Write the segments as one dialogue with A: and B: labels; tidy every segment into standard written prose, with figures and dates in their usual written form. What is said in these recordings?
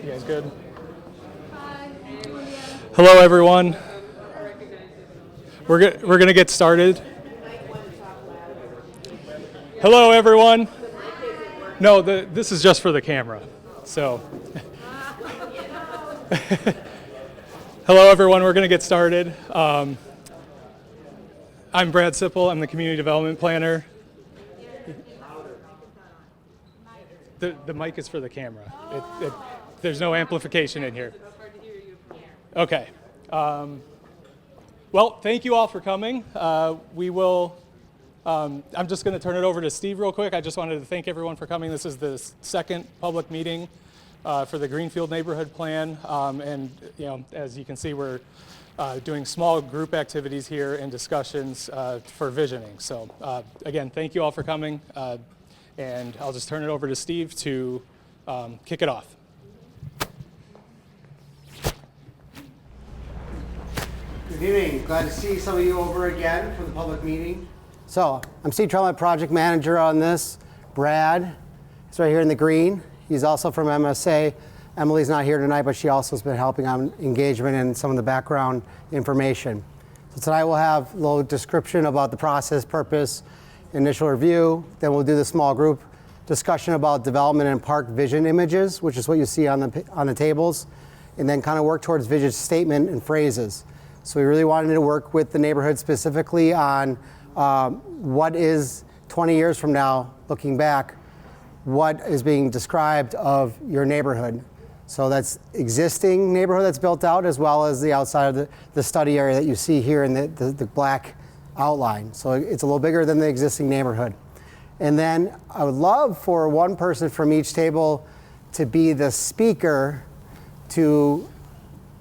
A: You guys good? Hello, everyone. We're going to get started. Hello, everyone. No, this is just for the camera. So, hello, everyone. We're going to get started. I'm Brad Sipple. I'm the Community Development Planner. The mic is for the camera. There's no amplification in here. Okay. Well, thank you all for coming. I'm just going to turn it over to Steve real quick. I just wanted to thank everyone for coming. This is the second public meeting for the Greenfield neighborhood plan. And as you can see, we're doing small group activities here and discussions for visioning. So again, thank you all for coming. And I'll just turn it over to Steve to kick it off.
B: Good evening. Glad to see some of you over again for the public meeting. So I'm Steve Trellman, project manager on this. Brad is right here in the green. He's also from MSA. Emily's not here tonight, but she also has been helping on engagement and some of the background information. So tonight we'll have a little description about the process, purpose, initial review. Then we'll do the small group discussion about development and park vision images, which is what you see on the tables, and then kind of work towards vision statement and phrases. So we really wanted to work with the neighborhood specifically on what is 20 years from now, looking back, what is being described of your neighborhood. So that's existing neighborhood that's built out, as well as the outside of the study area that you see here in the black outline. So it's a little bigger than the existing neighborhood. And then I would love for one person from each table to be the speaker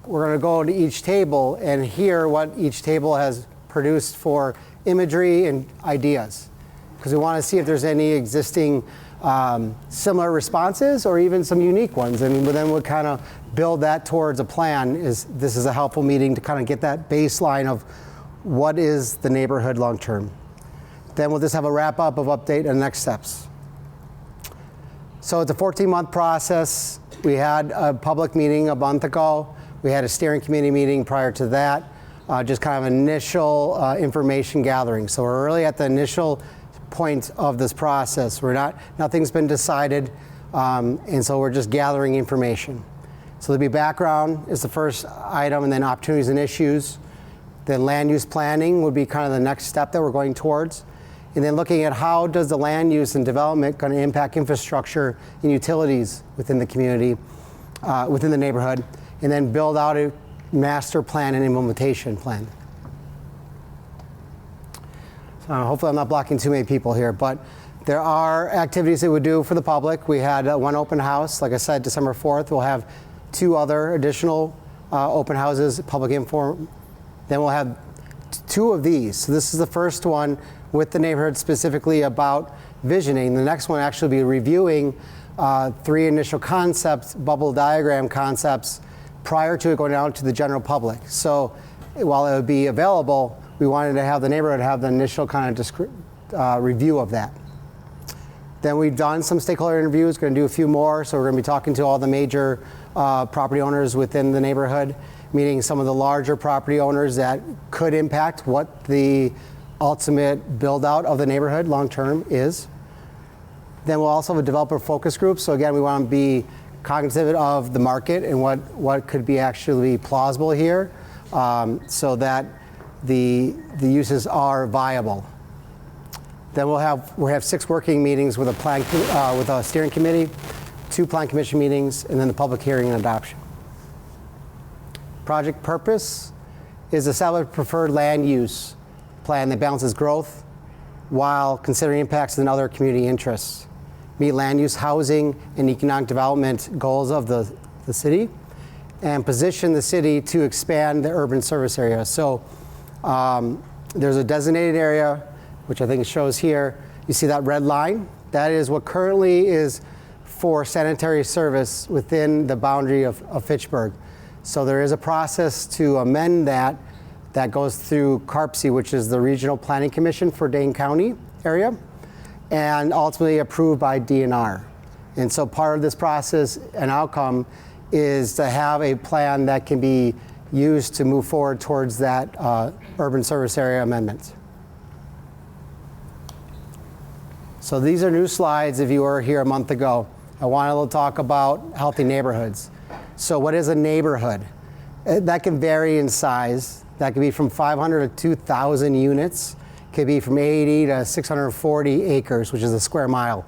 B: we're going to go to each table and hear what each table has produced for imagery and ideas. Because we want to see if there's any existing similar responses or even some unique ones. And then we'll kind of build that towards a plan. This is a helpful meeting to kind of get that baseline of what is the neighborhood long term. Then we'll just have a wrap up of update and next steps. So it's a 14-month process. We had a public meeting a month ago. We had a steering committee meeting prior to that, just kind of initial information gathering. So we're really at the initial point of this process. Nothing's been decided, and so we're just gathering information. So there'll be background is the first item, and then opportunities and issues. Then land use planning would be kind of the next step that we're going towards. And then looking at how does the land use and development going to impact infrastructure and utilities within the community, within the neighborhood, and then build out a master plan and implementation plan. So hopefully I'm not blocking too many people here, but there are activities that we do for the public. We had one open house, like I said, December 4th. We'll have 2 other additional open houses, public inform. Then we'll have 2 of these. So this is the first one with the neighborhood specifically about visioning. The next one actually will be reviewing 3 initial concepts, bubble diagram concepts, prior to it going out to the general public. So while it would be available, we wanted to have the neighborhood have the initial kind of review of that. Then we've done some stakeholder interviews, going to do a few more. So we're going to be talking to all the major property owners within the neighborhood, meaning some of the larger property owners that could impact what the ultimate build out of the neighborhood long term is. Then we'll also have a developer focus group. So again, we want to be cognizant of the market and what could be actually plausible here, so that the uses are viable. Then we'll have 6 working meetings with a steering committee, 2 plan commission meetings, and then the public hearing and adoption. Project purpose is establish preferred land use plan that balances growth while considering impacts and other community interests. Meet land use, housing, and economic development goals of the city, and position the city to expand the urban service area. So there's a designated area, which I think it shows here. You see that red line? That is what currently is for sanitary service within the boundary of Fitchburg. So there is a process to amend that goes through CARPC, which is the Regional Planning Commission for Dane County area, and ultimately approved by DNR. And so part of this process and outcome is to have a plan that can be used to move forward towards that urban service area amendment. So these are new slides if you were here a month ago. I wanted to talk about healthy neighborhoods. So what is a neighborhood? That can vary in size. That could be from 500 to 2,000 units. It could be from 80 to 640 acres, which is a square mile.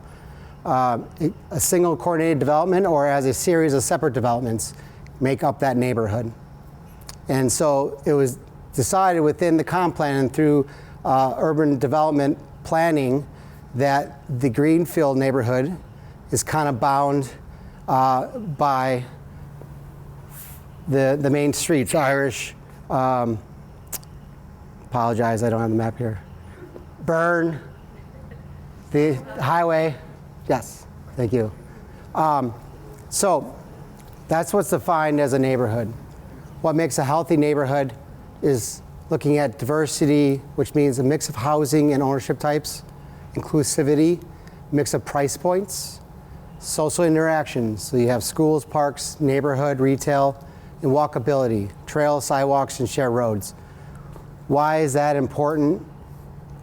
B: A single coordinated development or as a series of separate developments make up that neighborhood. And so it was decided within the comp plan and through urban development planning that the Greenfield neighborhood is kind of bound by the main streets, Irish, apologize, I don't have the map here. Burn, the highway, yes, thank you. So that's what's defined as a neighborhood. What makes a healthy neighborhood is looking at diversity, which means a mix of housing and ownership types, inclusivity, mix of price points, social interactions. So you have schools, parks, neighborhood, retail, and walkability, trails, sidewalks, and shared roads. Why is that important?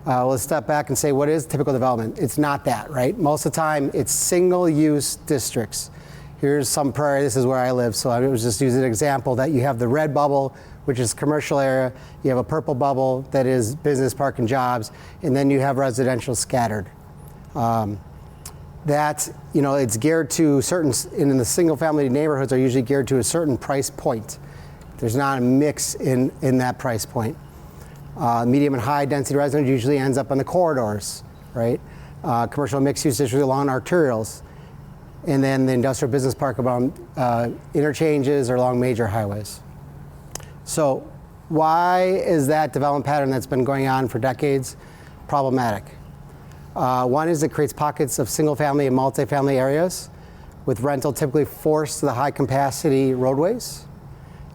B: Let's step back and say, what is typical development? It's not that, right? Most of the time, it's single-use districts. Here's some prairie, this is where I live, so I was just using an example that you have the red bubble, which is commercial area, you have a purple bubble that is business, park, and jobs, and then you have residential scattered. It's geared to certain, in the single family neighborhoods are usually geared to a certain price point. There's not a mix in that price point. Medium and high density residential usually ends up on the corridors, right? Commercial mixed use is usually along arterials. And then the industrial business park around interchanges or along major highways. So why is that development pattern that's been going on for decades problematic? One is it creates pockets of single family and multifamily areas with rental typically forced to the high capacity roadways.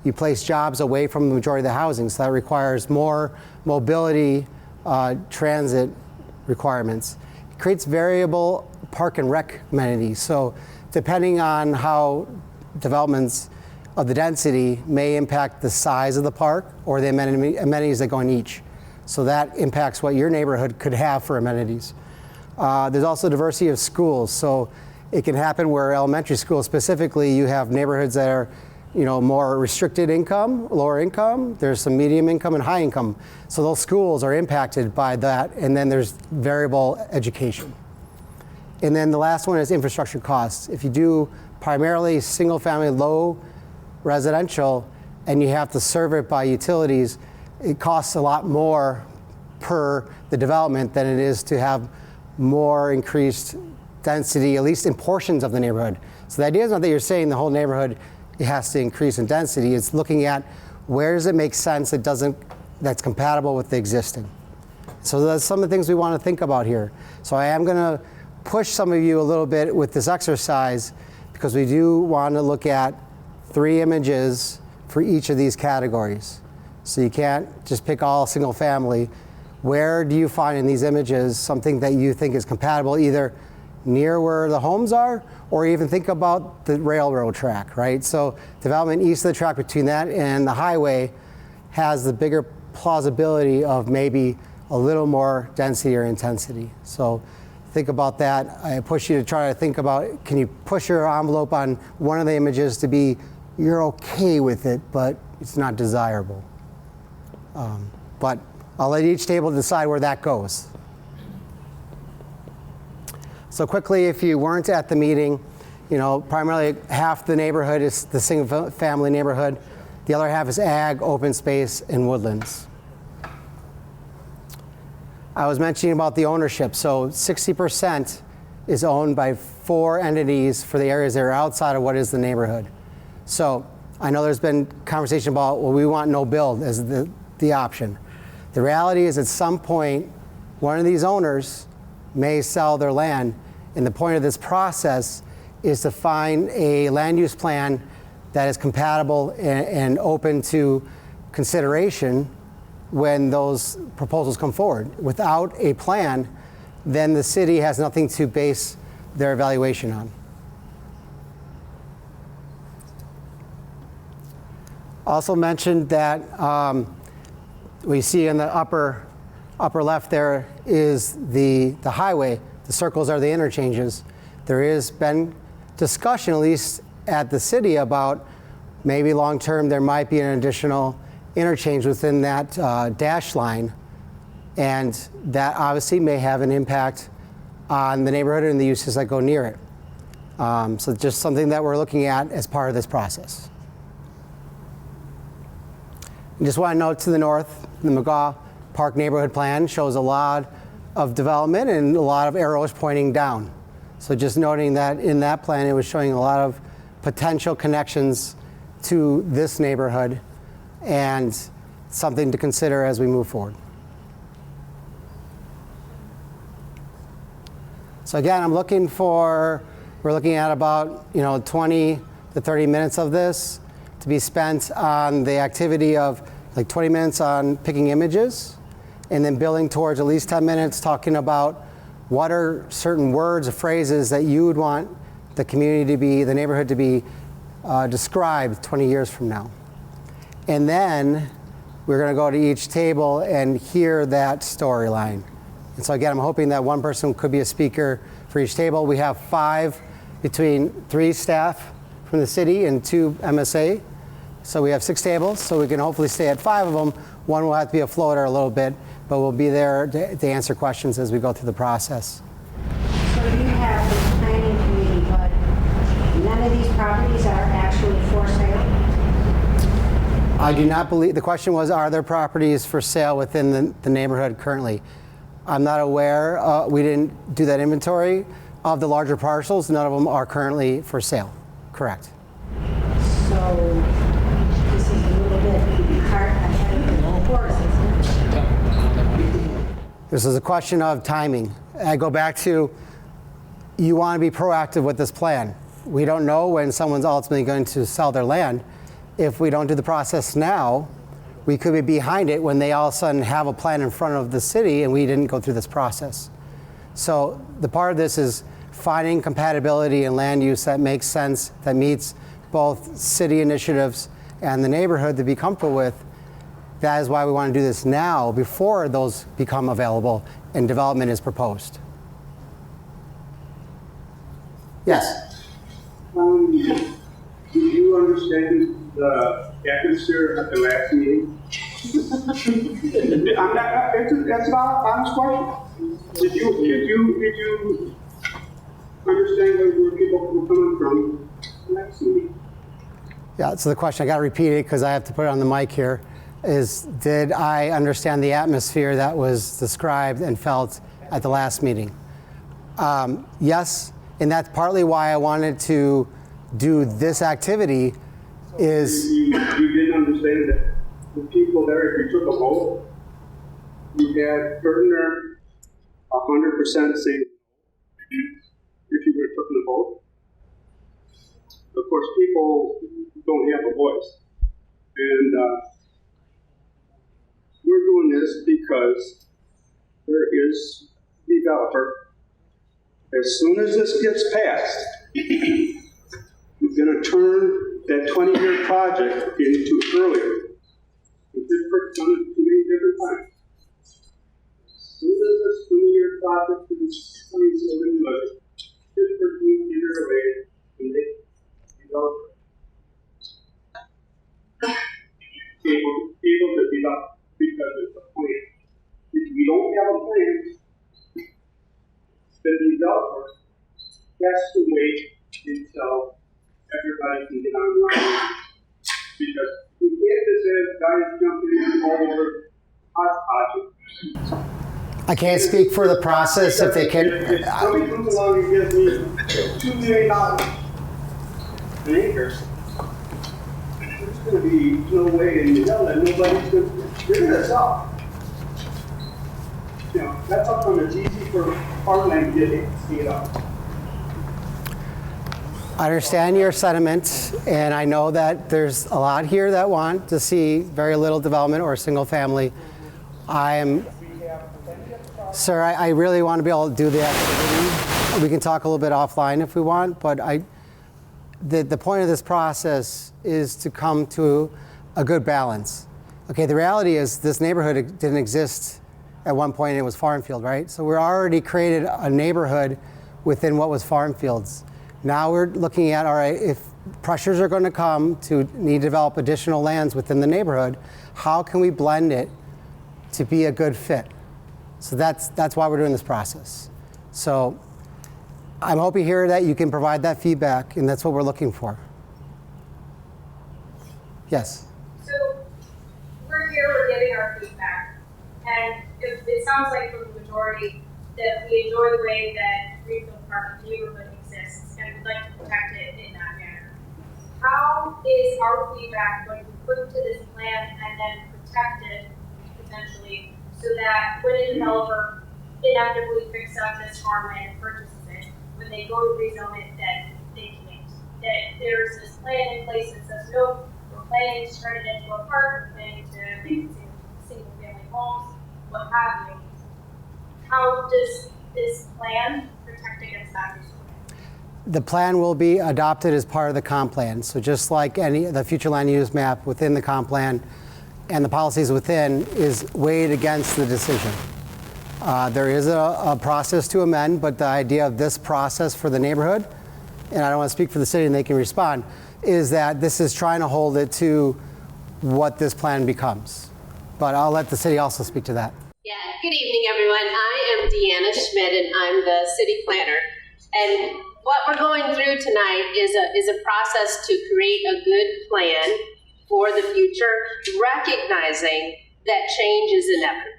B: You place jobs away from the majority of the housing, so that requires more mobility, transit requirements. It creates variable park and rec amenities. So depending on how developments of the density may impact the size of the park or the amenities that go in each. So that impacts what your neighborhood could have for amenities. There's also diversity of schools. So it can happen where elementary schools specifically, you have neighborhoods that are more restricted income, lower income, there's some medium income and high income. So those schools are impacted by that, and then there's variable education. And then the last one is infrastructure costs. If you do primarily single family low residential and you have to serve it by utilities, it costs a lot more per the development than it is to have more increased density, at least in portions of the neighborhood. So the idea is not that you're saying the whole neighborhood it has to increase in density. It's looking at where does it make sense that's compatible with the existing. So that's some of the things we want to think about here. So I am going to push some of you a little bit with this exercise because we do want to look at 3 images for each of these categories. So you can't just pick all single family. Where do you find in these images something that you think is compatible either near where the homes are or even think about the railroad track, right? So development east of the track between that and the highway has the bigger plausibility of maybe a little more density or intensity. So think about that. I push you to try to think about, can you push your envelope on one of the images to be, you're okay with it, but it's not desirable. But I'll let each table decide where that goes. So quickly, if you weren't at the meeting, primarily half the neighborhood is the single family neighborhood. The other half is ag, open space, and woodlands. I was mentioning about the ownership. So 60% is owned by 4 entities for the areas that are outside of what is the neighborhood. So I know there's been conversation about, well, we want no build as the option. The reality is at some point, one of these owners may sell their land. And the point of this process is to find a land use plan that is compatible and open to consideration when those proposals come forward. Without a plan, then the city has nothing to base their evaluation on. Also mentioned that we see in the upper left there is the highway. The circles are the interchanges. There has been discussion, at least at the city, about maybe long term there might be an additional interchange within that dash line, and that obviously may have an impact on the neighborhood and the uses that go near it. So just something that we're looking at as part of this process. I just want to note to the north, the McGaw Park neighborhood plan shows a lot of development and a lot of arrows pointing down. So just noting that in that plan, it was showing a lot of potential connections to this neighborhood and something to consider as we move forward. So again, we're looking at about 20 to 30 minutes of this to be spent on the activity of like 20 minutes on picking images, and then building towards at least 10 minutes talking about what are certain words or phrases that you would want the community to be, the neighborhood to be described 20 years from now. And then we're going to go to each table and hear that storyline. And so again, I'm hoping that one person could be a speaker for each table. We have 3 staff from the city and 2 MSA. So we have 6 tables, so we can hopefully stay at 5 of them. One will have to be a floater a little bit, but we'll be there to answer questions as we go through the process.
C: So you have the planning committee, but none of these properties are actually for sale?
B: I do not believe, the question was, are there properties for sale within the neighborhood currently? I'm not aware, we didn't do that inventory of the larger parcels. None of them are currently for sale, correct.
C: So this is a little bit hard ahead of the horse, isn't it?
B: This is a question of timing. I go back to, you want to be proactive with this plan. We don't know when someone's ultimately going to sell their land. If we don't do the process now, we could be behind it when they all of a sudden have a plan in front of the city and we didn't go through this process. So the part of this is finding compatibility in land use that makes sense, that meets both city initiatives and the neighborhood to be comfortable with. That is why we want to do this now before those become available and development is proposed. Yes?
D: Did you understand the atmosphere at the last meeting? That's not an honest question. Did you understand where people were coming from the last meeting?
B: Yeah, so the question, I got to repeat it because I have to put it on the mic here, is did I understand the atmosphere that was described and felt at the last meeting? Yes, and that's partly why I wanted to do this activity is...
D: You didn't understand that the people there, if you took a vote, you had Gardner 100% saying if you would have taken the vote. Of course, people don't have a voice. And we're doing this because there is a developer. As soon as this gets passed, we're going to turn that 20-year project into earlier. Fitchburg's done it too many different times. As soon as this 20-year project is 27 budget, Fitchburg moved either away and they develop able to develop because it's a plan. If we don't have a plan, the developer has to wait until everybody can get online. Because we can't just have guys jumping all over hodgepodge.
B: I can't speak for the process if they can...
D: If somebody comes along and gives me $2 million an acre, there's going to be no way in hell that nobody's going to figure this out. You know, that's how come it's easy for farmland to get up.
B: I understand your sentiment, and I know that there's a lot here that want to see very little development or single family. Sir, I really want to be able to do the activity. We can talk a little bit offline if we want, but the point of this process is to come to a good balance. Okay, the reality is this neighborhood didn't exist at one point, and it was farm field, right? So we're already created a neighborhood within what was farm fields. Now we're looking at, all right, if pressures are going to come to need to develop additional lands within the neighborhood, how can we blend it to be a good fit? So that's why we're doing this process. So I'm hoping here that you can provide that feedback, and that's what we're looking for. Yes?
E: So we're here, we're giving our feedback, and it sounds like from the majority that we enjoy the way that Greenfield Park neighborhood exists and would like to protect it in that manner. How is our feedback going to be put to this plan and then protected potentially so that when a developer inevitably picks up this farmland and purchases it, when they go to rezone it, that they can't? That there's this plan in place that says, no, we're planning to turn it into a park, we're planning to make it single family homes, what have you. How does this plan protect against that?
B: The plan will be adopted as part of the comp plan. So just like the future land use map within the comp plan and the policies within is weighed against the decision. There is a process to amend, but the idea of this process for the neighborhood, and I don't want to speak for the city and they can respond, is that this is trying to hold it to what this plan becomes. But I'll let the city also speak to that.
F: Yeah, good evening, everyone. I am Deanna Schmidt, and I'm the city planner. And what we're going through tonight is a process to create a good plan for the future, recognizing that change is inevitable.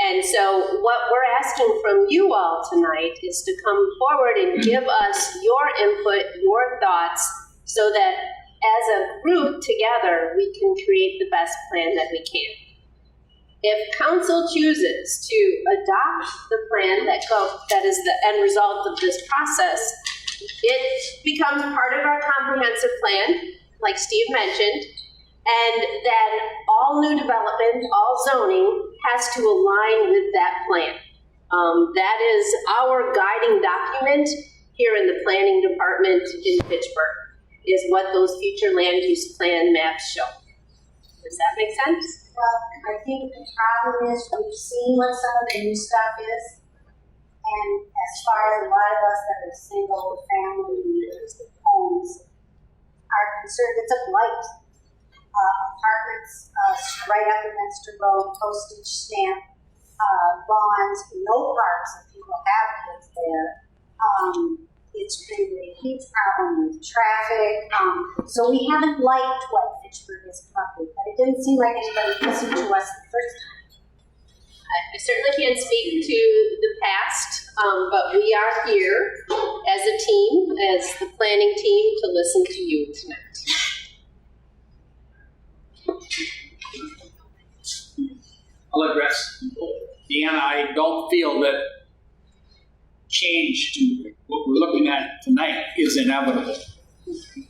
F: And so what we're asking from you all tonight is to come forward and give us your input, your thoughts, so that as a group together, we can create the best plan that we can. If council chooses to adopt the plan that is the end result of this process, it becomes part of our comprehensive plan, like Steve mentioned, and then all new development, all zoning has to align with that plan. That is our guiding document here in the planning department in Fitchburg, is what those future land use plan maps show. Does that make sense?
C: Well, I think the problem is we've seen what some of the new stuff is, and as far as a lot of us that are single family homes are concerned, it's a blight. Apartments right up against a road, postage stamp, lawns, no parks if people have kids there. It's created a huge problem with traffic. So we haven't liked what Fitchburg has come up with, but it didn't seem like anybody listened to us the first time.
F: I certainly can't speak to the past, but we are here as a team, as the planning team, to listen to you tonight.
G: I'll address Deanna. I don't feel that change to what we're looking at tonight is inevitable.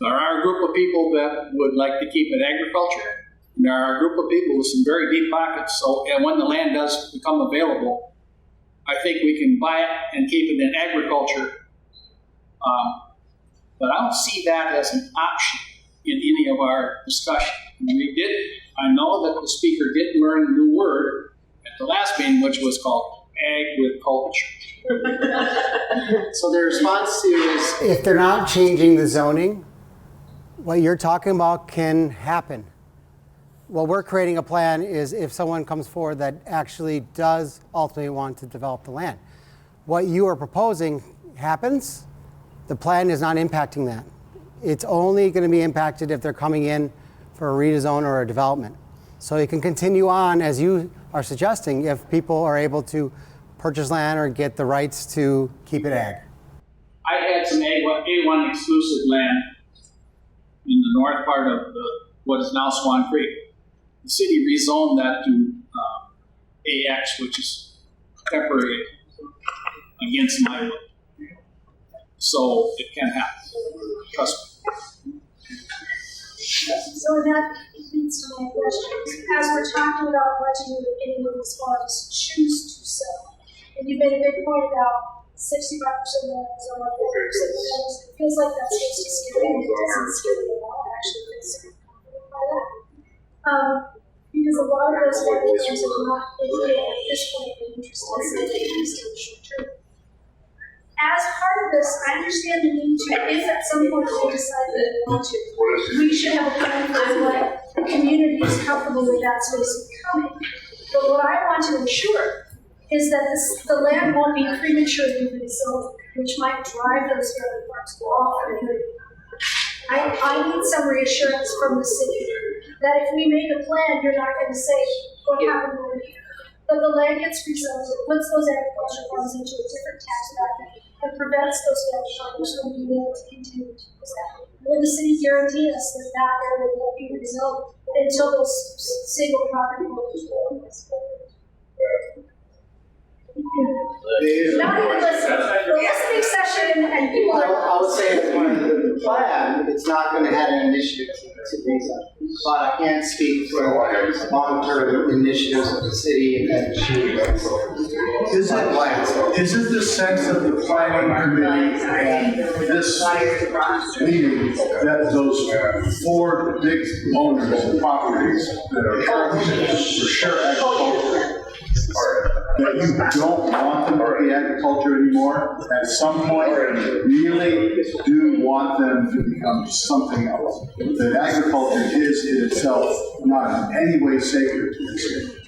G: There are a group of people that would like to keep it agriculture, and there are a group of people with some very deep pockets. So, and when the land does become available, I think we can buy it and keep it in agriculture. But I don't see that as an option in any of our discussion. I know that the speaker did learn a new word at the last meeting, which was called agriculture.
B: So the response to is, if they're not changing the zoning, what you're talking about can happen. What we're creating a plan is if someone comes forward that actually does ultimately want to develop the land. What you are proposing happens, the plan is not impacting that. It's only going to be impacted if they're coming in for a redezone or a development. So it can continue on as you are suggesting if people are able to purchase land or get the rights to keep it ag.
G: I had some A1 exclusive land in the north part of what is now Swan Creek. The city rezoned that to AX, which is temporary against my will. So it can happen. Trust me.
H: So that leads to my question. As we're talking about what to do if anyone responds choose to sell, and you made a big point about 65% of the is over 40% of the homes. It feels like that's supposed to scare me. It doesn't scare me at all. I actually feel super comfortable by that. Because a lot of those landowners are not indicating at this point an interest in staying in the short term. As part of this, I understand the need to, if at some point we decide that we want to, we should have a plan for what the community is comfortable with that space becoming. But what I want to ensure is that the land won't be prematurely rezoned, which might drive those trailer parks off. I need some reassurance from the city that if we make a plan, you're not going to say what happened over here. But the land gets rezoned, it puts those agricultural farms into a different tax bracket, and prevents those family farmers from being able to continue to use that. Will the city guarantee us that that area won't be rezoned until those single property holders go? Not even listen. The listening session and people are.
B: I would say as part of the plan, it's not going to have an initiative to rezone. But I can't speak for long-term initiatives of the city and
I: Isn't the sense of the planning committee and this meeting that those 4 big owners of properties that are for sure agriculture, that you don't want them to be agriculture anymore, at some point really do want them to become something else. That agriculture is in itself not in any way sacred to the city.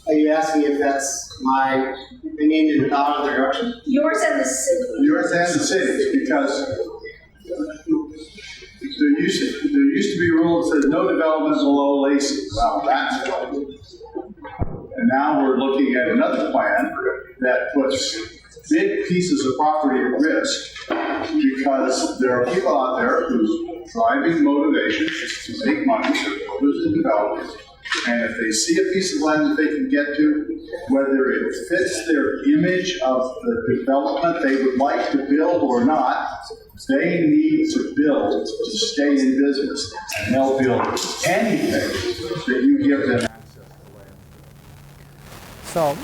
B: Are you asking if that's my opinion in another direction?
H: Yours and the city.
I: Yours and the cities, because there used to be a rule that said no development below Lacey. Well, that's gone. And now we're looking at another plan that puts big pieces of property at risk because there are people out there whose driving motivation is to make money, they're builders and developers, and if they see a piece of land that they can get to, whether it fits their image of the development they would like to build or not, they need to build to stay in business, and they'll build anything that you give them.
B: So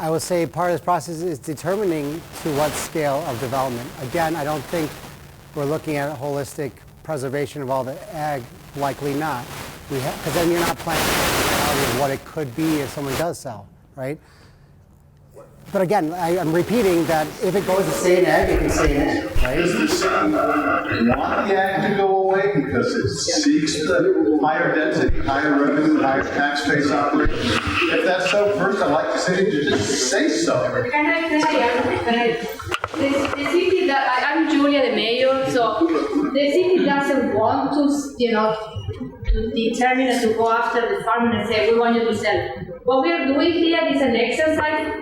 B: I would say part of this process is determining to what scale of development. Again, I don't think we're looking at a holistic preservation of all the ag, likely not. Because then you're not planning for the reality of what it could be if someone does sell, right? But again, I'm repeating that if it goes to stay in ag, it can stay in ag, right?
I: Does the city want the ag to go away because it seeks the higher density, higher revenue, higher tax base operation? If that's so, first I'd like the city to just say so.
J: Can I the city that I'm Julia, the mayor, so the city doesn't want to, to determine and to go after the farmer and say, we want you to sell. What we are doing here is an exercise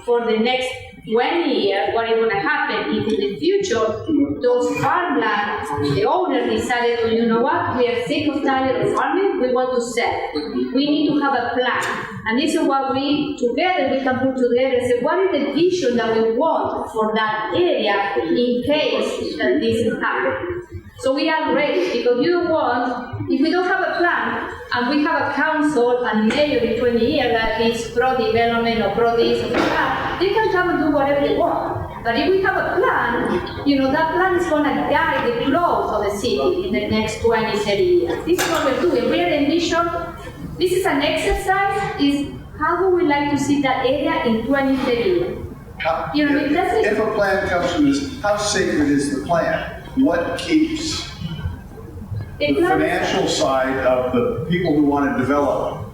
J: for the next 20 years, what is going to happen if in the future those farmland, the owner decided, well, you know what, we are sick of tired of farming, we want to sell. We need to have a plan. And this is what we can put together and say, what is the vision that we want for that area in case that this happens. So we are ready, because you don't want, if we don't have a plan, and we have a council and mayor in 20 years that is pro-development or pro-this or that, they can come and do whatever they want. But if we have a plan, that plan is going to guide the growth of the city in the next 20, 30 years. This is what we're doing. We're in mission. This is an exercise, is how do we like to see that area in 20, 30 years?
I: If a plan comes from this, how sacred is the plan? What keeps the financial side of the people who want to develop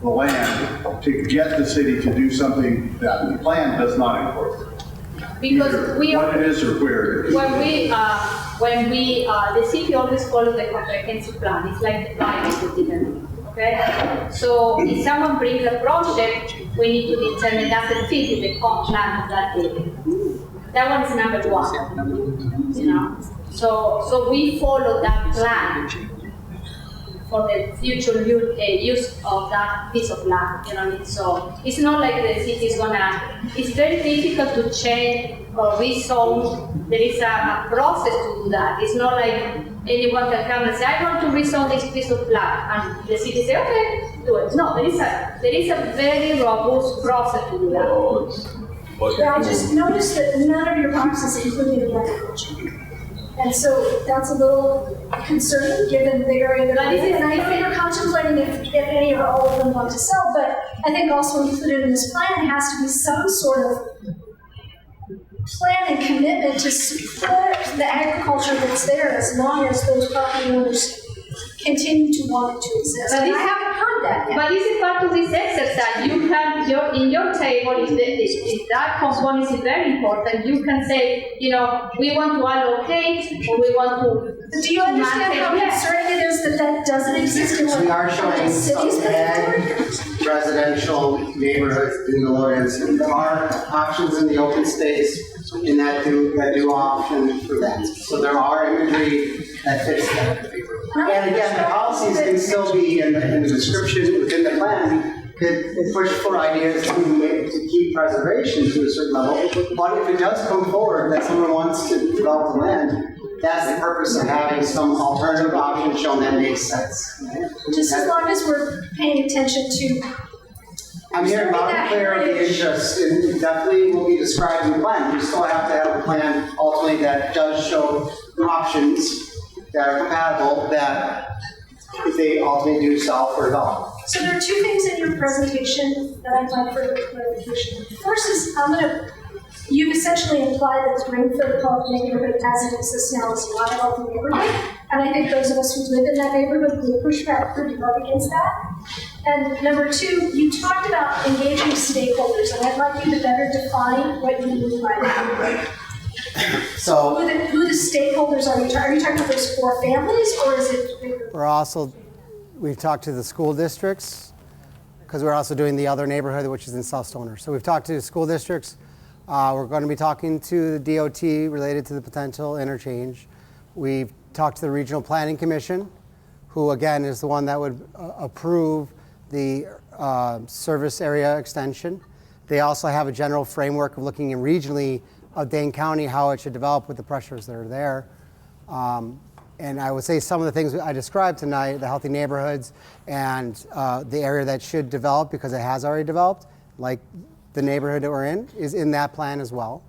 I: the land to get the city to do something that the plan does not incorporate?
J: Because we are,
I: what it is or where it is.
J: when we the city always follows the comprehensive plan. It's like the Bible development. Okay, so if someone brings a project, we need to determine does it fit in the comp plan of that area. That one is number one. So we follow that plan for the future use of that piece of land. So it's not like the city is gonna. It's very difficult to change or rezone. There is a process to do that. It's not like anyone can come and say, I want to rezone this piece of land, and the city say, okay, do it. No, there is a very robust process to do that.
H: Yeah, I just noticed that none of your boxes included agriculture. And so that's a little concerning given the area that I'm in. And I know you're contemplating if any or all of them want to sell, but I think also included in this plan has to be some sort of plan and commitment to support the agriculture that's there as long as those property owners continue to want it to exist.
J: But
H: And
J: this-
H: I haven't heard that yet.
J: But this is part of this exercise. You can, in your table, if that component is very important, you can say, we want to allocate, or we want to.
H: Do you understand how
J: maintain-
H: concerning it is that that doesn't exist in
B: We are showing some
H: cities?
B: ag residential neighborhoods in the Lawrence. And there are options in the open space in that do option for that. So there are imagery that fits that. And again, the policies can still be in the description within the plan, could push for ideas to keep preservation to a certain level. But if it does come forward that someone wants to develop the land, that's the purpose of having some alternative option shown that makes sense.
H: Just as long as we're paying attention to.
B: I'm hearing loud and clear of the interest, and it definitely will be described in the plan. We still have to have a plan ultimately that does show options that are compatible, that if they ultimately do sell for development.
H: So there are two things in your presentation that I'd like further clarification. First is, you've essentially implied that the Greenfield public neighborhood as it exists now is not a healthy neighborhood. And I think those of us who live in that neighborhood will push back pretty hard against that. And number two, you talked about engaging stakeholders, and I'd like you to better define what you mean by that.
B: So
H: Who the stakeholders are you talking? Are you talking about those 4 families, or is it bigger?
B: we've talked to the school districts, because we're also doing the other neighborhood, which is in South Stoner. So we've talked to school districts. We're going to be talking to the DOT related to the potential interchange. We've talked to the Regional Planning Commission, who again is the one that would approve the service area extension. They also have a general framework of looking in regionally of Dane County, how it should develop with the pressures that are there. And I would say some of the things I described tonight, the healthy neighborhoods and the area that should develop because it has already developed, like the neighborhood that we're in, is in that plan as well.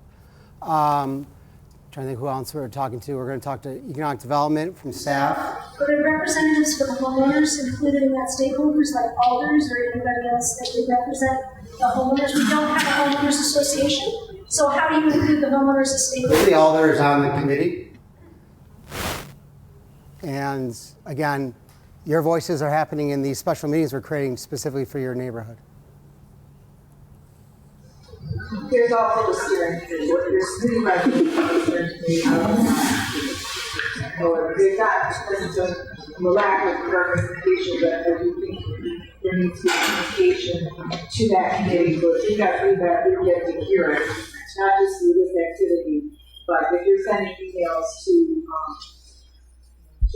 B: Trying to think who else we're talking to. We're going to talk to economic development from staff.
H: Are there representatives for the homeowners included in that stakeholders, like alders or anybody else that would represent the homeowners? We don't have a homeowners association, so how do you include the homeowners as stakeholders?
B: The alders on the committee. And again, your voices are happening in these special meetings we're creating specifically for your neighborhood.
K: There's also a steering committee. There's 3 representatives or there's not necessarily a lack of representation, but I do think there needs to be communication to that committee. So if you got feedback, you get to hear it, not just through this activity, but if you're sending emails to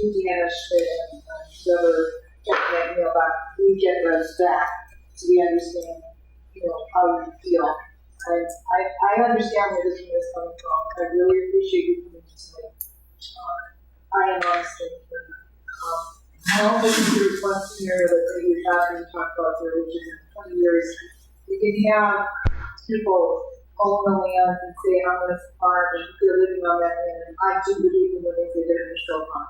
K: Deanna Schmidt and whoever checking that email back, we get those back so we understand, how you feel. And I understand where this one is coming from. I really appreciate you coming to tonight. I am honestly I don't think there's one scenario that we have talked about there, which is in 20 years, you can have people own the land and say, I'm going to farm, and they're living on that land. And I do believe them when they say they're going to show farm.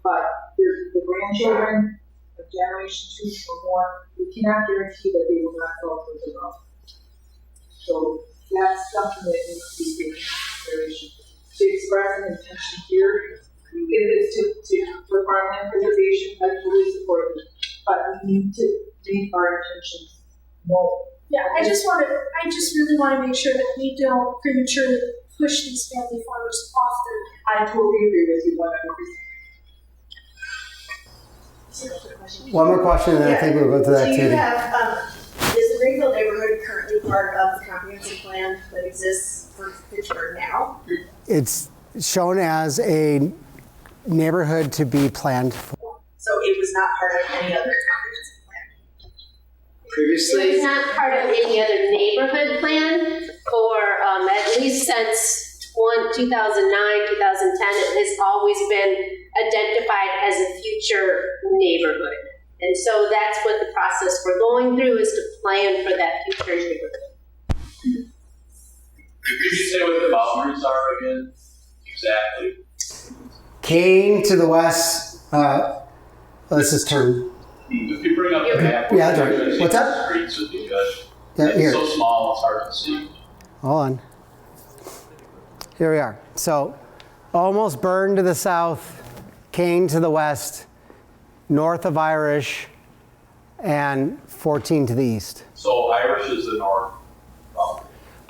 K: But there's the grandchildren of generation 2 or more, we cannot guarantee that they will not fall to the law. So that's something that needs to be taken into consideration. To express an intention here, if it's for farmland preservation, I fully support it. But we need to make our intentions known.
H: Yeah, I just really want to make sure that we don't prematurely push these family farmers off their.
K: I totally agree with you 100%.
B: One more question, and then I think we'll go to that
L: Do you
B: activity.
L: have, is the Greenfield neighborhood currently part of the comprehensive plan that exists for Fitchburg now?
B: It's shown as a neighborhood to be planned for.
L: So it was not part of any other comprehensive plan?
B: Previously,
F: It's not part of any other neighborhood plan for at least since 2009, 2010. It has always been identified as a future neighborhood. And so that's what the process we're going through is to plan for that future neighborhood.
G: Could you say what the boundaries are again? Exactly.
B: Kane to the west. Let's just turn.
G: If you bring up the map.
B: Yeah, that's right. What's that?
G: Streets would be good.
B: Yeah, here.
G: It's so small, it's hard to see.
B: Hold on. Here we are. So almost Burned to the south, Kane to the west, north of Irish, and 14 to the east.
G: So Irish is the north.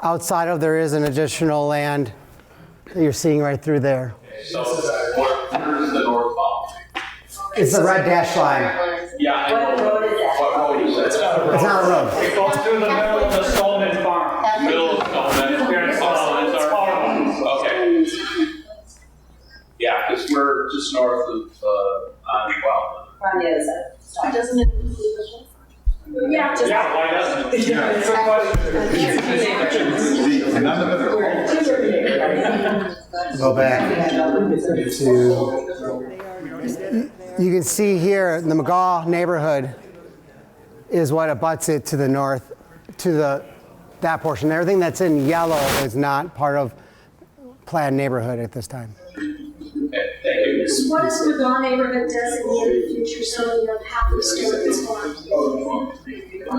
B: Outside of there is an additional land that you're seeing right through there.
G: So where's the north boundary?
B: It's the red dash line.
G: Yeah.
L: What road is that?
G: What road is that?
B: It's not a road.
A: It goes through the middle of the Stolman farm.
G: Middle of Stolman.
A: Here in Stolman, it's far.
G: Okay. Yeah, because we're just north of, on
L: On the other side. Doesn't it include the whole?
H: Yeah, just.
A: Yeah, why doesn't it? Yeah, it's a question.
B: Go back to. You can see here the McGaw neighborhood is what abuts it to the north, to that portion. Everything that's in yellow is not part of planned neighborhood at this time.
H: So what is McGaw neighborhood designated future zoning of half of Stevens Farm?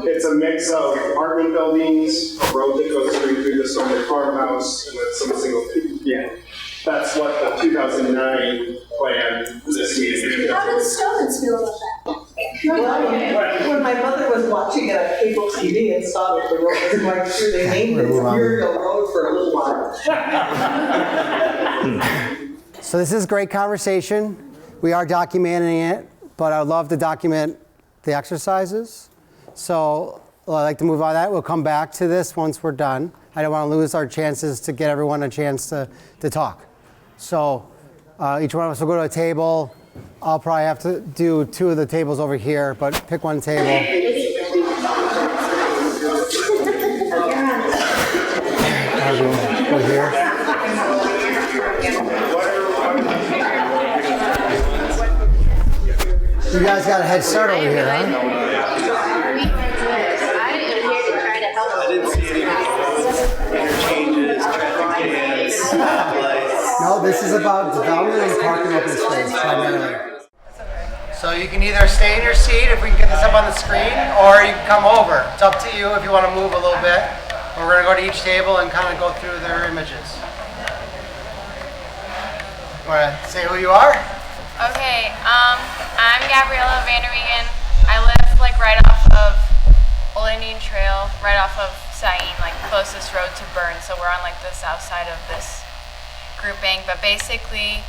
M: It's a mix of apartment buildings, a road that goes straight through the Stone farmhouse, and then some single, yeah. That's what the 2009 plan is.
H: How does Stevens feel about that?
K: When my mother was watching it on cable TV and saw that the road was going through, they named it Muriel Road for a little while.
B: So this is great conversation. We are documenting it, but I would love to document the exercises. So I'd like to move on that. We'll come back to this once we're done. I don't want to lose our chances to get everyone a chance to talk. So each one of us will go to a table. I'll probably have to do 2 of the tables over here, but pick one table. Go here. You guys got a head start over here, huh?
F: I am here to try to help.
N: I didn't see any interchanges, traffic jams,
B: No, this is about development and parking open space primarily. So you can either stay in your seat if we can get this up on the screen, or you can come over. It's up to you if you want to move a little bit. We're going to go to each table and kind of go through their images. Want to say who you are?
O: Okay, I'm Gabriella Vanderwegen. I live like right off of Old Indian Trail, right off of Sain, like closest road to Burn. So we're on like the south side of this grouping. But basically,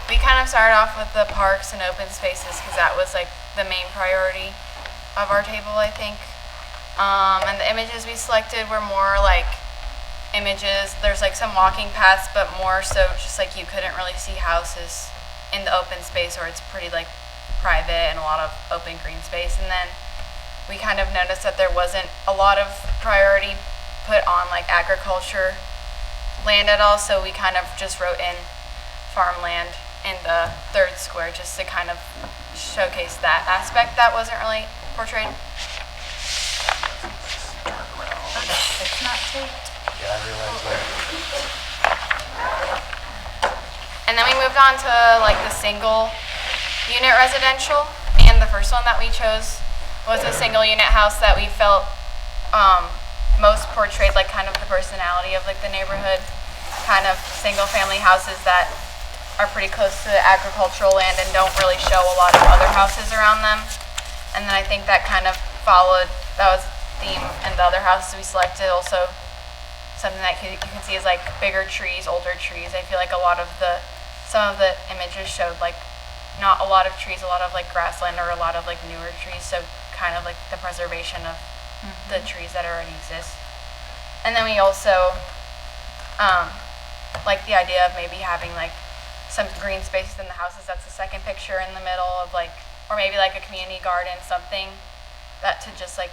O: we kind of started off with the parks and open spaces because that was like the main priority of our table, I think. And the images we selected were more like images. There's like some walking paths, but more so just like you couldn't really see houses in the open space, or it's pretty like private and a lot of open green space. And then we kind of noticed that there wasn't a lot of priority put on like agriculture land at all, so we kind of just wrote in farmland in the third square just to kind of showcase that aspect that wasn't really portrayed. It's not taped.
N: Yeah, I realized that.
O: And then we moved on to like the single unit residential, and the first one that we chose was a single unit house that we felt most portrayed like kind of the personality of like the neighborhood, kind of single family houses that are pretty close to the agricultural land and don't really show a lot of other houses around them. And then I think that kind of followed, that was the theme, and the other houses we selected also something that you can see is like bigger trees, older trees. I feel like some of the images showed like not a lot of trees, a lot of like grassland or a lot of like newer trees, so kind of like the preservation of the trees that already exist. And then we also like the idea of maybe having like some green spaces in the houses. That's the second picture in the middle of like, or maybe like a community garden, something that to just like,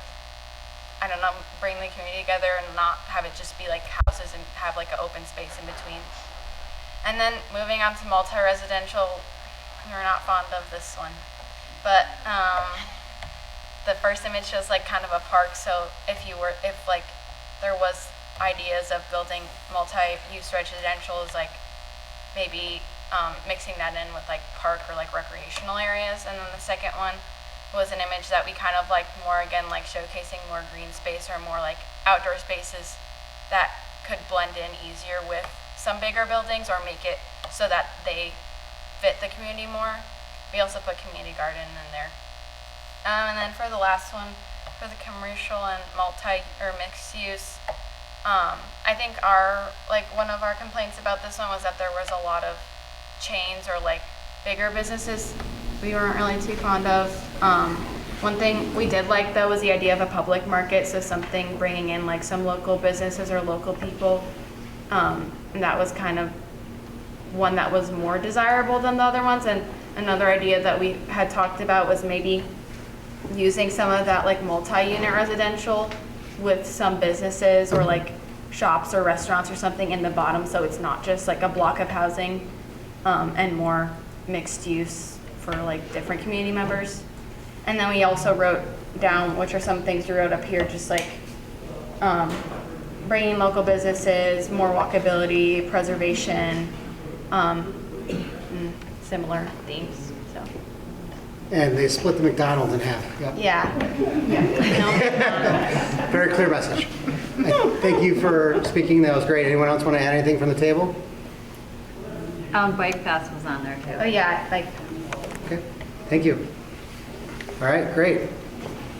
O: I don't know, bring the community together and not have it just be like houses and have like an open space in between. And then moving on to multi-residential, we're not fond of this one, but the first image shows like kind of a park. So if like there was ideas of building multi-use residential, is like maybe mixing that in with like park or like recreational areas. And then the second one was an image that we kind of like more again like showcasing more green space or more like outdoor spaces that could blend in easier with some bigger buildings or make it so that they fit the community more. We also put community garden in there. And then for the last one, for the commercial and multi or mixed use, I think one of our complaints about this one was that there was a lot of chains or like bigger businesses we weren't really too fond of. One thing we did like though was the idea of a public market, so something bringing in like some local businesses or local people. And that was kind of one that was more desirable than the other ones. And another idea that we had talked about was maybe using some of that like multi-unit residential with some businesses or like shops or restaurants or something in the bottom, so it's not just like a block of housing, and more mixed use for like different community members. And then we also wrote down, which are some things we wrote up here, just like bringing local businesses, more walkability, preservation, and similar themes. So.
B: And they split the McDonald's in half. Yep.
O: Yeah.
B: Very clear message. Thank you for speaking. That was great. Anyone else want to add anything from the table?
P: Bike paths was on there too.
O: Oh yeah, like.
B: Okay. Thank you. All right. Great.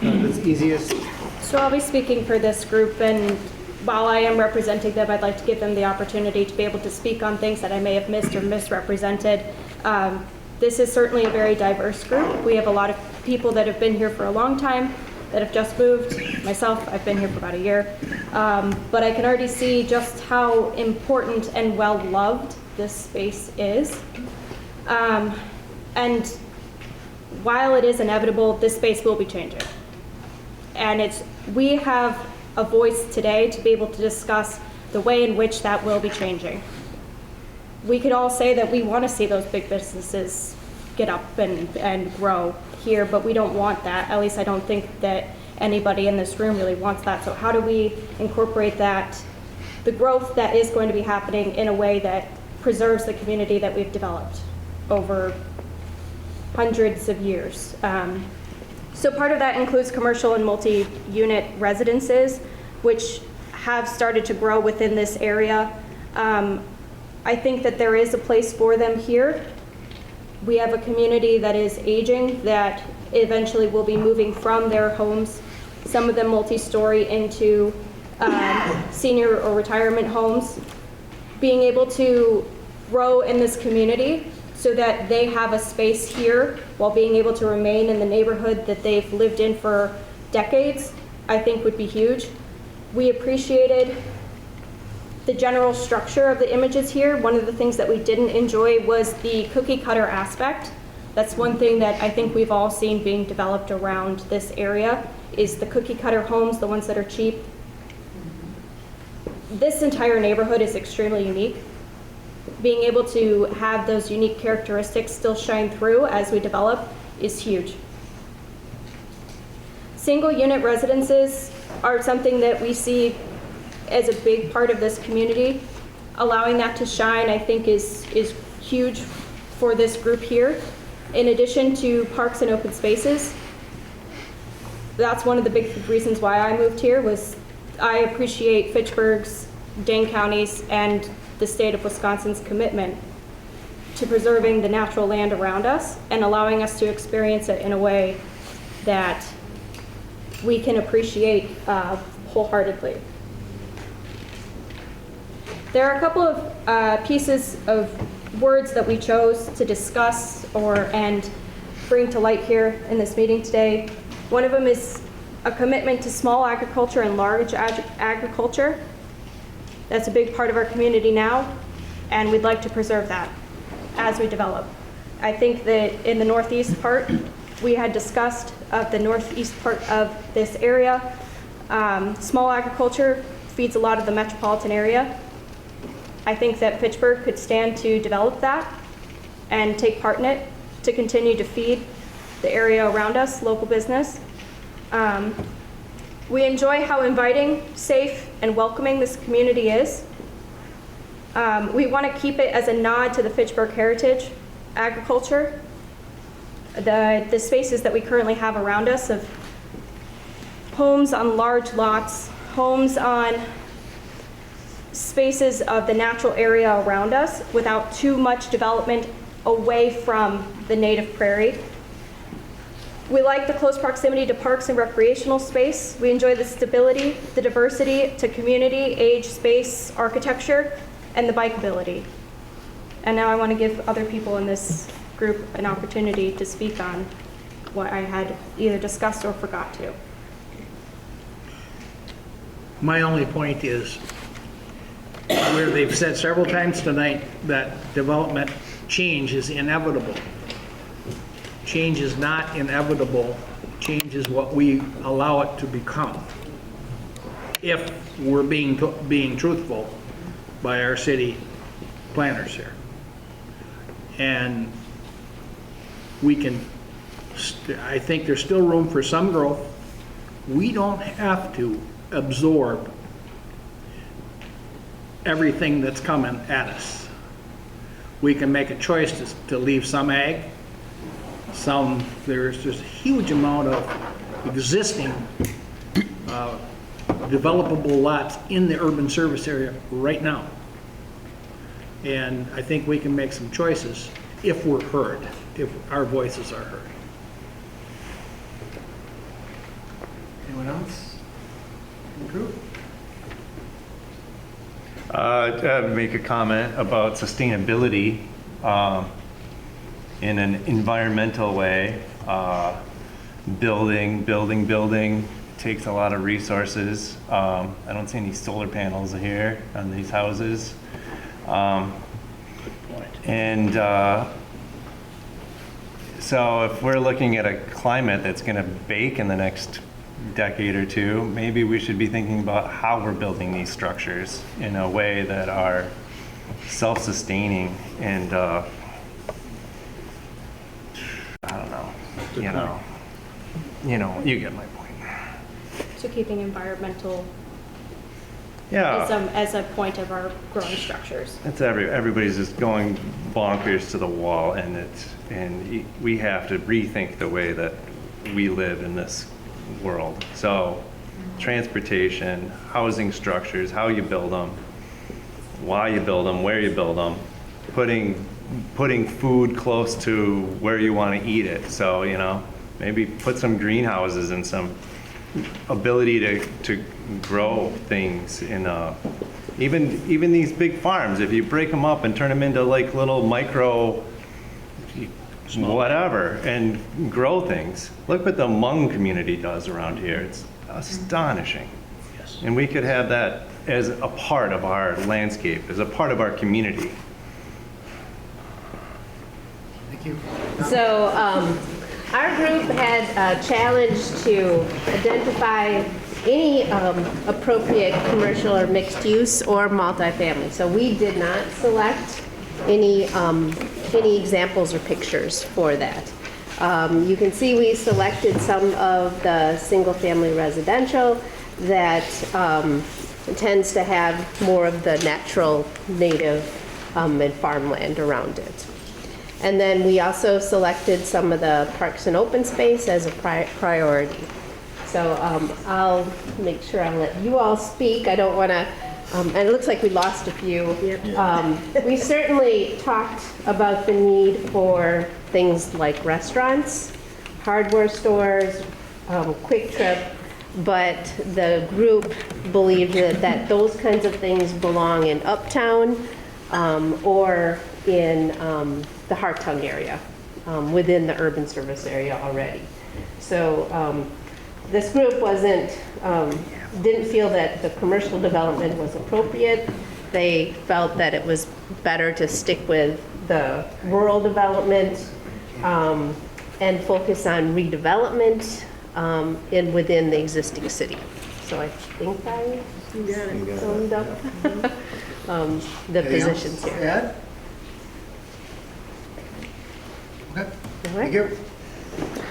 B: That's easiest.
H: So I'll be speaking for this group, and while I am representing them, I'd like to give them the opportunity to be able to speak on things that I may have missed or misrepresented. This is certainly a very diverse group. We have a lot of people that have been here for a long time, that have just moved. Myself, I've been here for about a year. But I can already see just how important and well-loved this space is. And while it is inevitable, this space will be changing. And we have a voice today to be able to discuss the way in which that will be changing. We could all say that we want to see those big businesses get up and grow here, but we don't want that. At least I don't think that anybody in this room really wants that. So how do we incorporate that, the growth that is going to be happening, in a way that preserves the community that we've developed over hundreds of years? So part of that includes commercial and multi-unit residences, which have started to grow within this area. I think that there is a place for them here. We have a community that is aging, that eventually will be moving from their homes, some of them multi-story, into senior or retirement homes. Being able to grow in this community so that they have a space here while being able to remain in the neighborhood that they've lived in for decades, I think would be huge. We appreciated the general structure of the images here. One of the things that we didn't enjoy was the cookie cutter aspect. That's one thing that I think we've all seen being developed around this area, is the cookie cutter homes, the ones that are cheap. This entire neighborhood is extremely unique. Being able to have those unique characteristics still shine through as we develop is huge. Single unit residences are something that we see as a big part of this community. Allowing that to shine, I think, is huge for this group here. In addition to parks and open spaces, that's one of the big reasons why I moved here. Was I appreciate Fitchburg's, Dane County's, and the state of Wisconsin's commitment to preserving the natural land around us and allowing us to experience it in a way that we can appreciate wholeheartedly. There are a couple of pieces of words that we chose to discuss and bring to light here in this meeting today. One of them is a commitment to small agriculture and large agriculture. That's a big part of our community now, and we'd like to preserve that as we develop. I think that in the northeast part, we had discussed the northeast part of this area. Small agriculture feeds a lot of the metropolitan area. I think that Fitchburg could stand to develop that and take part in it to continue to feed the area around us, local business. We enjoy how inviting, safe, and welcoming this community is.
P: We want to keep it as a nod to the Fitchburg heritage, agriculture, the spaces that we currently have around us of homes on large lots, homes on spaces of the natural area around us without too much development away from the native prairie. We like the close proximity to parks and recreational space. We enjoy the stability, the diversity to community, age, space, architecture, and the bikeability. And now I want to give other people in this group an opportunity to speak on what I had either discussed or forgot to.
Q: My only point is, where they've said several times tonight that development change is inevitable. Change is not inevitable. Change is what we allow it to become. If we're being truthful by our city planners here. And we can, I think there's still room for some growth. We don't have to absorb everything that's coming at us. We can make a choice to leave some ag, there's just a huge amount of existing developable lots in the urban service area right now. And I think we can make some choices if we're heard, if our voices are heard.
N: Anyone else in the group?
R: Make a comment about sustainability in an environmental way. Building takes a lot of resources. I don't see any solar panels here on these houses. So if we're looking at a climate that's going to bake in the next decade or two, maybe we should be thinking about how we're building these structures in a way that are self-sustaining and I don't know, you get my point.
P: So keeping environmental
R: Yeah.
P: as a point of our growing structures.
R: It's everybody's just going bonkers to the wall, and we have to rethink the way that we live in this world. So, transportation, housing structures, how you build them, why you build them, where you build them, putting food close to where you want to eat it. So, maybe put some greenhouses and some ability to grow things in even these big farms. If you break them up and turn them into like little micro whatever and grow things. Look what the Hmong community does around here. It's astonishing.
Q: Yes.
R: And we could have that as a part of our landscape, as a part of our community.
N: Thank you.
F: So our group had a challenge to identify any appropriate commercial or mixed use or multifamily. So we did not select any examples or pictures for that. You can see we selected some of the single-family residential that tends to have more of the natural native and farmland around it. And then we also selected some of the parks and open space as a priority. So I'll make sure I'll let you all speak. I don't want to, and it looks like we lost a few. We certainly talked about the need for things like restaurants, hardware stores, Quick Trip, but the group believed that those kinds of things belong in Uptown or in the Hartung area, within the urban service area already. So this group didn't feel that the commercial development was appropriate. They felt that it was better to stick with the rural development and focus on redevelopment within the existing city. So I think I summed up the positions here.
N: Ed? Okay.
F: Thank you.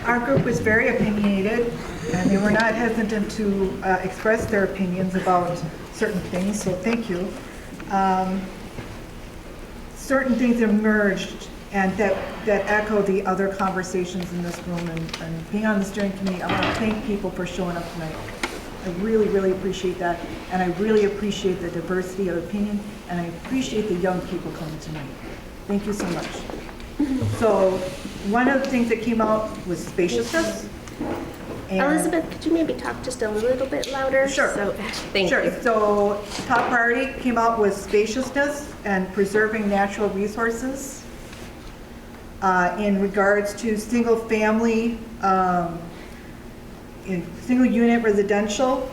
S: Our group was very opinionated, and they were not hesitant to express their opinions about certain things, so thank you. certain things emerged and that echo the other conversations in this room and being on the steering committee. I want to thank people for showing up tonight. I really, really appreciate that. And I really appreciate the diversity of opinion, and I appreciate the young people coming tonight. Thank you so much. So one of the things that came out was spaciousness. And
P: Elizabeth, could you maybe talk just a little bit louder?
S: Sure.
P: So, thank
S: Sure.
P: you.
S: So top priority came out with spaciousness and preserving natural resources. In regards to single family, in single unit residential,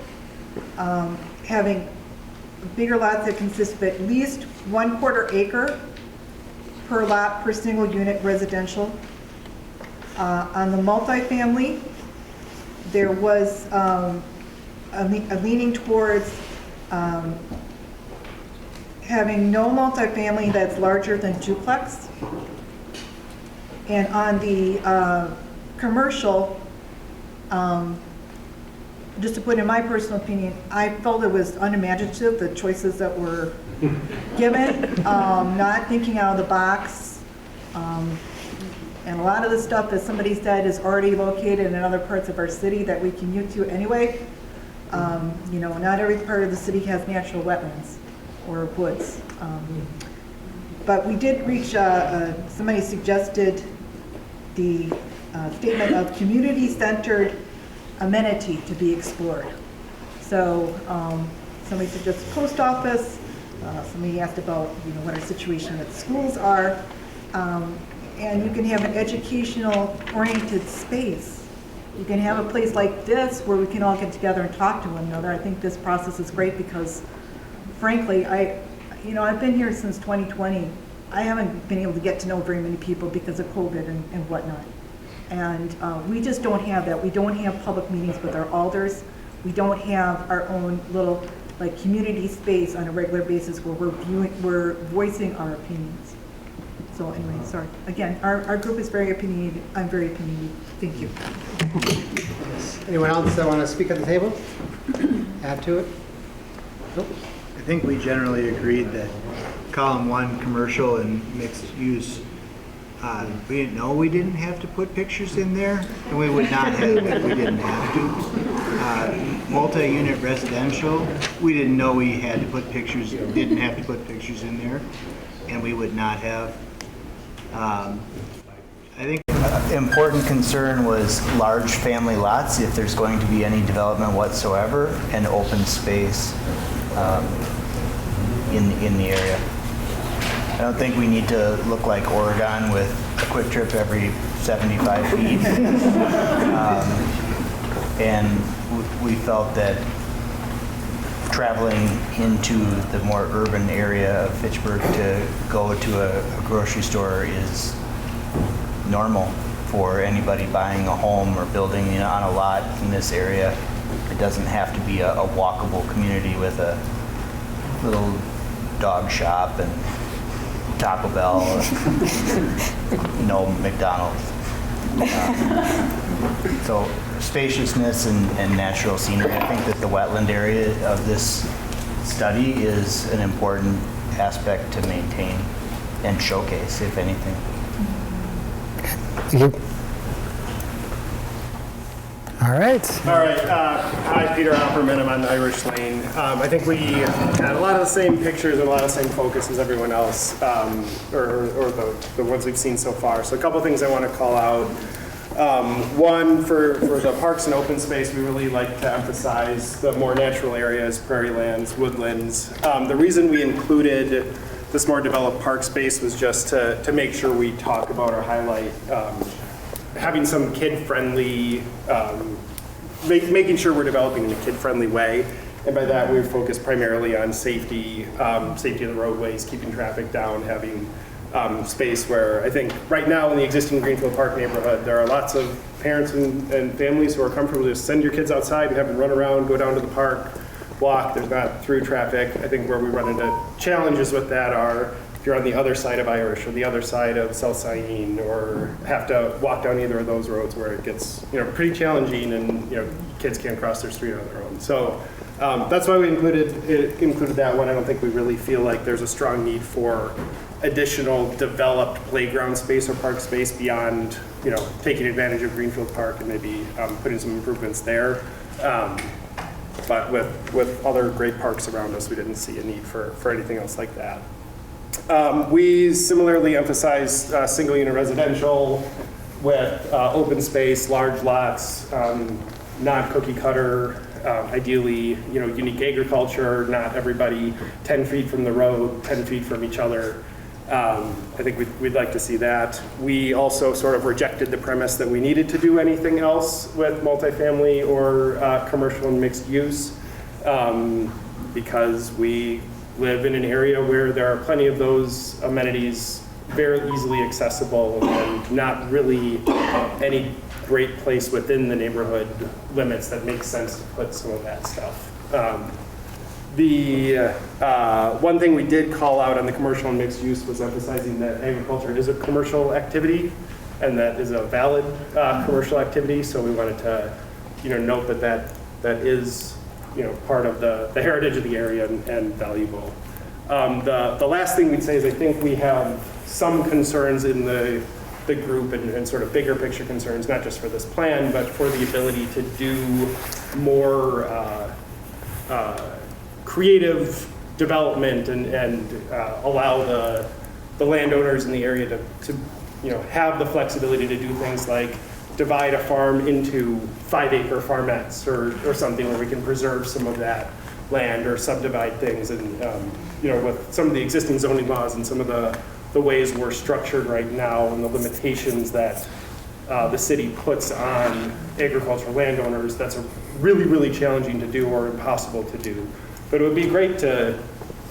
S: having bigger lots that consist of at least 1/4 acre per lot per single unit residential. On the multifamily, there was a leaning towards having no multifamily that's larger than duplex. And on the commercial, just to put in my personal opinion, I felt it was unimaginative, the choices that were given, not thinking out of the box. And a lot of the stuff, as somebody said, is already located in other parts of our city that we commute to anyway. You know, not every part of the city has natural wetlands or woods. But we did reach, somebody suggested the statement of community-centered amenity to be explored. So somebody suggested post office, somebody asked about, you know, what our situation at schools are. And you can have an educational oriented space. You can have a place like this where we can all get together and talk to one another. I think this process is great because frankly, I've been here since 2020. I haven't been able to get to know very many people because of COVID and whatnot. And we just don't have that. We don't have public meetings with our alders. We don't have our own little like community space on a regular basis where we're voicing our opinions. So anyway, sorry. Again, our group is very opinionated. I'm very opinionated. Thank you.
B: Anyone else that want to speak at the table? Add to it? Nope.
T: I think we generally agreed that column 1, commercial and mixed use, we didn't know we didn't have to put pictures in there, and we would not have if we didn't have to. Multi-unit residential, we didn't know we had to put pictures, didn't have to put pictures in there, and we would not have. I think
U: important concern was large family lots, if there's going to be any development whatsoever, and open space in the area. I don't think we need to look like Oregon with a quick trip every 75 feet. And we felt that traveling into the more urban area of Fitchburg to go to a grocery store is normal for anybody buying a home or building on a lot in this area. It doesn't have to be a walkable community with a little dog shop and Taco Bell, no McDonald's. So spaciousness and natural scenery. I think that the wetland area of this study is an important aspect to maintain and showcase, if anything.
B: Thank you. All right.
M: All right. Hi, Peter Opperman. I'm on Irish Lane. I think we had a lot of the same pictures and a lot of the same focus as everyone else, or the ones we've seen so far. So a couple things I want to call out. One, for the parks and open space, we really like to emphasize the more natural areas, prairie lands, woodlands. The reason we included this more developed park space was just to make sure we talk about or highlight having some kid-friendly, making sure we're developing in a kid-friendly way. And by that, we focus primarily on safety, safety of the roadways, keeping traffic down, having space where I think right now in the existing Greenfield Park neighborhood, there are lots of parents and families who are comfortable to just send your kids outside and have them run around, go down to the park, walk. There's not through traffic. I think where we run into challenges with that are if you're on the other side of Irish or the other side of South Saline, or have to walk down either of those roads where it gets pretty challenging and kids can't cross their street on their own. So that's why we included that one. I don't think we really feel like there's a strong need for additional developed playground space or park space beyond, taking advantage of Greenfield Park and maybe putting some improvements there. But with other great parks around us, we didn't see a need for anything else like that. We similarly emphasize single unit residential with open space, large lots, not cookie cutter, ideally, unique agriculture, not everybody 10 feet from the road, 10 feet from each other. I think we'd like to see that. We also sort of rejected the premise that we needed to do anything else with multifamily or commercial and mixed use because we live in an area where there are plenty of those amenities very easily accessible and not really any great place within the neighborhood limits that makes sense to put some of that stuff. The one thing we did call out on the commercial and mixed use was emphasizing that agriculture is a commercial activity and that is a valid commercial activity. So we wanted to, note that is, part of the heritage of the area and valuable. The last thing we'd say is I think we have some concerns in the group and sort of bigger picture concerns, not just for this plan, but for the ability to do more creative development and allow the landowners in the area to have the flexibility to do things like divide a farm into 5-acre farmettes or something where we can preserve some of that land or subdivide things. And with some of the existing zoning laws and some of the ways we're structured right now and the limitations that the city puts on agricultural landowners, that's really, really challenging to do or impossible to do. But it would be great to,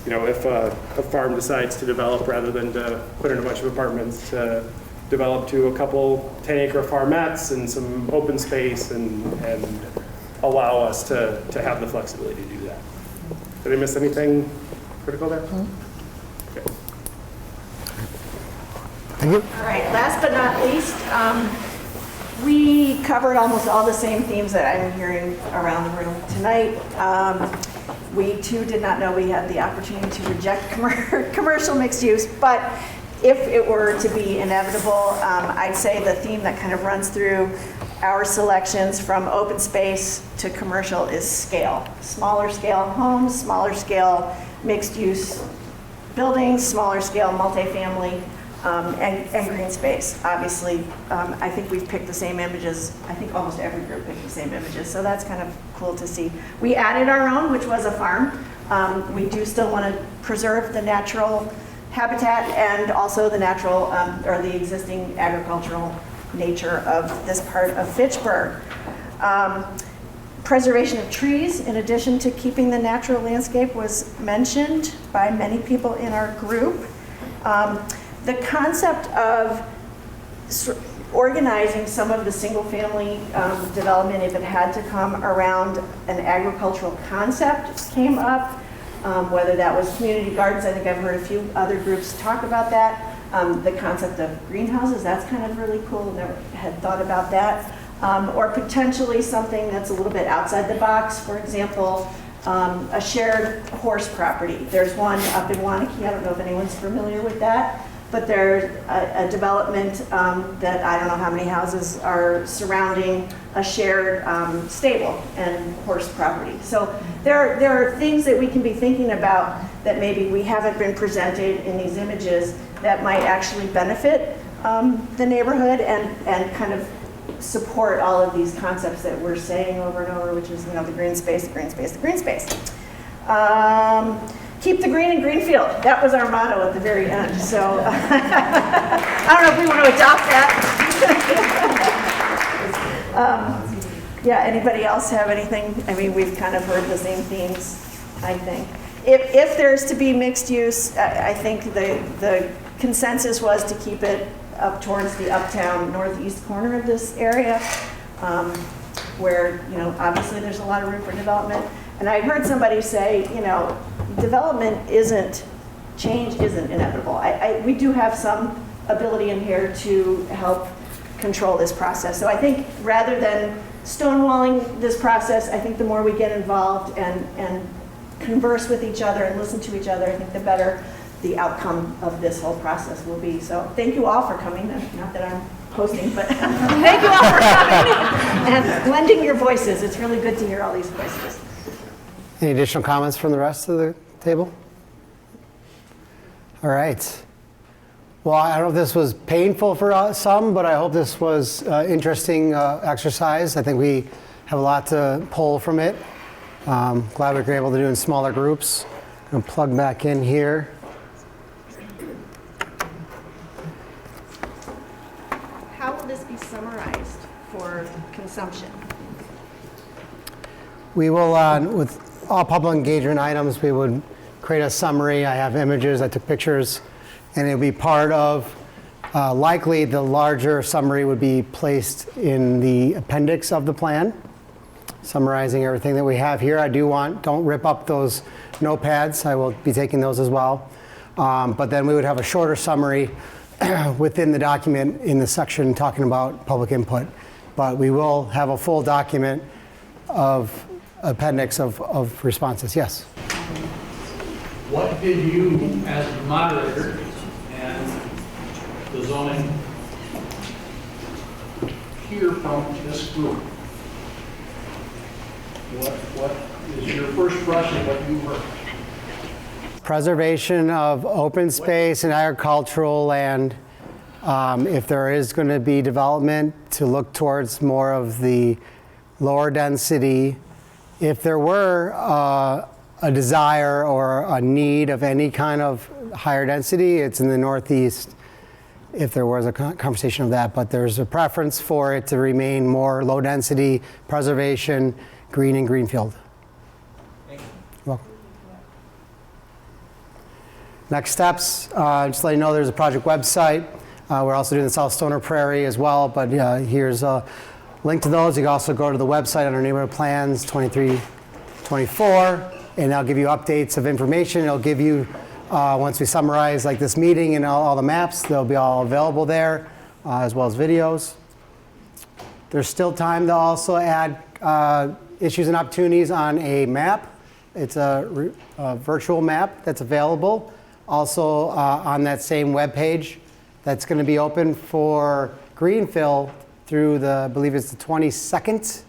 M: if a farm decides to develop rather than to put in a bunch of apartments, to develop to a couple 10-acre farmettes and some open space and allow us to have the flexibility to do that. Did I miss anything critical there? Okay.
B: Thank you.
L: All right, last but not least, we covered almost all the same themes that I'm hearing around the room tonight. We too did not know we had the opportunity to reject commercial mixed use, but if it were to be inevitable, I'd say the theme that kind of runs through our selections from open space to commercial is scale. Smaller scale homes, smaller scale mixed use buildings, smaller scale multifamily, and green space. Obviously, I think we've picked the same images. I think almost every group picked the same images, so that's kind of cool to see. We added our own, which was a farm. We do still want to preserve the natural habitat and also the natural or the existing agricultural nature of this part of Fitchburg. Preservation of trees, in addition to keeping the natural landscape, was mentioned by many people in our group. The concept of organizing some of the single-family development, if it had to come around an agricultural concept, came up. Whether that was community gardens, I think I've heard a few other groups talk about that. The concept of greenhouses, that's kind of really cool. Never had thought about that. Or potentially something that's a little bit outside the box. For example, a shared horse property. There's one up in Wanakee. I don't know if anyone's familiar with that. But there's a development that I don't know how many houses are surrounding a shared stable and horse property. So there are things that we can be thinking about that maybe we haven't been presented in these images that might actually benefit the neighborhood and kind of support all of these concepts that we're saying over and over, which is the green space, the green space, the green space. Keep the green in Greenfield. That was our motto at the very end. So I don't know if we want to adopt that. Yeah, anybody else have anything? I mean, we've kind of heard the same themes, I think. If there's to be mixed use, I think the consensus was to keep it up towards the uptown northeast corner of this area, where, obviously there's a lot of room for development. And I heard somebody say, change isn't inevitable. We do have some ability in here to help control this process. So I think rather than stonewalling this process, I think the more we get involved and converse with each other and listen to each other, I think the better the outcome of this whole process will be. So thank you all for coming. Not that I'm hosting, but thank you all for coming and lending your voices. It's really good to hear all these voices.
B: Any additional comments from the rest of the table? All right. Well, I don't know if this was painful for some, but I hope this was interesting exercise. I think we have a lot to pull from it. Glad we were able to do it in smaller groups. I'm going to plug back in here.
L: How will this be summarized for consumption?
B: We will, with all public engagement items, we would create a summary. I have images, I took pictures, and it'll be part of, likely the larger summary would be placed in the appendix of the plan, summarizing everything that we have here. Don't rip up those notepads. I will be taking those as well. But then we would have a shorter summary within the document in the section talking about public input. But we will have a full document of appendix of responses. Yes?
D: What did you, as the moderator and the zoning, hear from this group? What is your first brush of what you heard?
B: Preservation of open space and agricultural land. If there is going to be development, to look towards more of the lower density. If there were a desire or a need of any kind of higher density, it's in the northeast, if there was a conversation of that. But there's a preference for it to remain more low density, preservation, green and Greenfield.
D: Thank you.
B: You're welcome. Next steps, just to let you know there's a project website. We're also doing the South Stoner Prairie as well, but here's a link to those. You can also go to the website under neighborhood plans 23-24, and I'll give you updates of information. It'll give you, once we summarize like this meeting and all the maps, they'll be all available there, as well as videos. There's still time to also add issues and opportunities on a map. It's a virtual map that's available. Also on that same webpage that's going to be open for Greenfield through I believe it's the 22nd.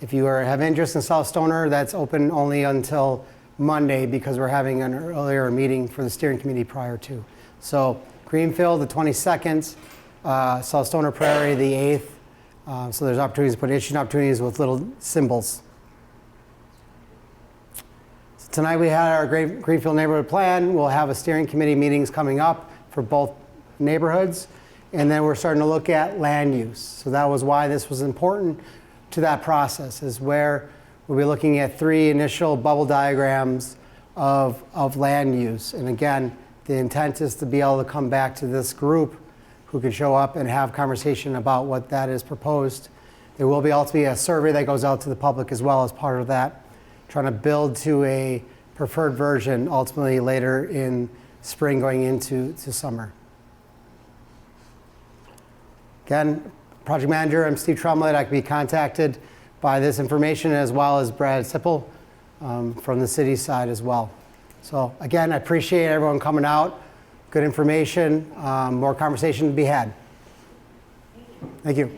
B: If you have interest in South Stoner, that's open only until Monday because we're having an earlier meeting for the steering committee prior to. So Greenfield, the 22nd, South Stoner Prairie, the 8th. So there's opportunities to put issue opportunities with little symbols. So tonight we had our Greenfield neighborhood plan. We'll have a steering committee meetings coming up for both neighborhoods. And then we're starting to look at land use. So that was why this was important to that process, is where we'll be looking at 3 initial bubble diagrams of land use. And again, the intent is to be able to come back to this group who can show up and have conversation about what that is proposed. There will be ultimately a survey that goes out to the public as well as part of that, trying to build to a preferred version ultimately later in spring going into summer. Again, project manager, I'm Steve Trumlett. I can be contacted by this information as well as Brad Sipple from the city side as well. So again, I appreciate everyone coming out. Good information, more conversation to be had. Thank you.